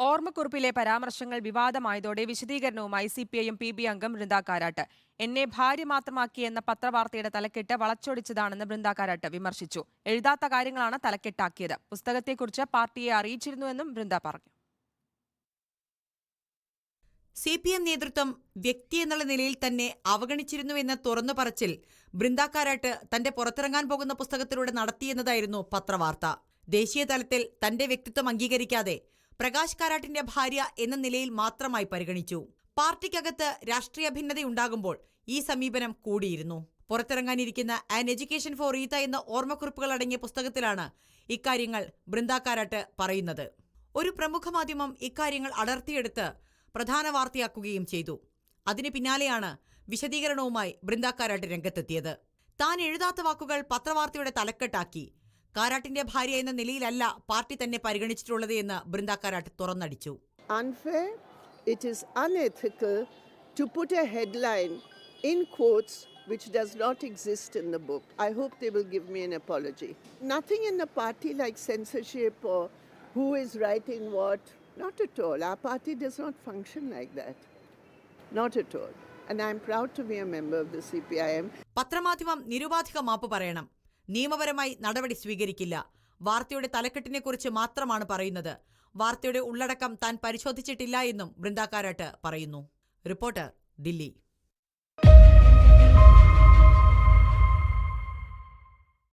ഓർമ്മക്കുറിപ്പിലെ പരാമർശങ്ങൾ വിവാദമായതോടെ വിശദീകരണവുമായി സിപിഐഎം PB അംഗം ബൃന്ദ കാരാട്ട്. എന്നെ ഭാര്യ മാത്രമാക്കിയെന്ന പത്രവാർത്തയുടെ തലക്കെട്ട് വളച്ചൊടിച്ചതാണെന്ന് ബൃന്ദ കാരാട്ട് വിമർശിച്ചു. എഴുതാത്ത കാര്യങ്ങളാണ് തലക്കെട്ടാക്കിയത്. പുസ്തകത്തെക്കുറിച്ച് പാർട്ടിയെ അറിയിച്ചിരുന്നുവെന്നും ബൃന്ദ പറഞ്ഞു. CPM നേതൃത്വം വ്യക്തി എന്നുള്ള നിലയിൽ തന്നെ അവഗണിച്ചിരുന്നുവെന്ന തുറന്നു പറച്ചിൽ ബൃന്ദ കാരാട്ട് തന്റെ പുറത്തിറങ്ങാൻ പോകുന്ന പുസ്തകത്തിലൂടെ നടത്തിയെന്നതായിരുന്നു പത്രവാർത്ത. ദേശീയ തലത്തിൽ തന്റെ വ്യക്തിത്വം അംഗീകരിക്കാതെ പ്രകാശ് കാരാട്ടിന്റെ ഭാര്യ എന്ന നിലയിൽ മാത്രമായി പരിഗണിച്ചു. പാർട്ടിക്കകത്ത് രാഷ്ട്രീയ ഭിന്നതയുണ്ടാകുമ്പോൾ ഈ സമീപനം കൂടിയിരുന്നു. പുറത്തിറങ്ങാനിരിക്കുന്ന ആൻ എഡ്യൂക്കേഷൻ ഫോർ ഈത്ത എന്ന ഓർമ്മക്കുറിപ്പുകൾ അടങ്ങിയ പുസ്തകത്തിലാണ് ഇക്കാര്യങ്ങൾ ബൃന്ദ കാരാട്ട് പറയുന്നത്. ഒരു പ്രമുഖ മാധ്യമം ഇക്കാര്യങ്ങൾ അടർത്തിയെടുത്ത് പ്രധാന വാർത്തയാക്കുകയും ചെയ്തു. അതിന് പിന്നാലെയാണ് വിശദീകരണവുമായി ബൃന്ദ കാരാട്ട് രംഗത്തെത്തിയത്. താൻ എഴുതാത്ത വാക്കുകൾ പത്രവാർത്തയുടെ തലക്കെട്ടാക്കി. കാരാട്ടിന്റെ ഭാര്യ എന്ന നിലയിലല്ല പാർട്ടി തന്നെ പരിഗണിച്ചിട്ടുള്ളത് എന്ന് Brinda Karat തുറന്നടിച്ചു. Unfair, it is unethical to put a headline in quotes which does not exist in the book. I hope they will give me an apology. Nothing in a party like censorship or who is writing what. Not at all. Our party does not function like that. Not at all. And I am proud to be a member of the CPIM. പത്രമാധ്യമം നിരുപാധിക മാപ്പ് പറയണം. നിയമപരമായി നടപടി സ്വീകരിക്കില്ല. വാർത്തയുടെ തലക്കെട്ടിനെക്കുറിച്ച് മാത്രമാണ് പറയുന്നത്. വാർത്തയുടെ ഉള്ളടക്കം താൻ പരിശോധിച്ചിട്ടില്ല എന്നും ബൃന്ദ കാരാട്ട് പറയുന്നു. റിപ്പോർട്ടർ, ദില്ലി.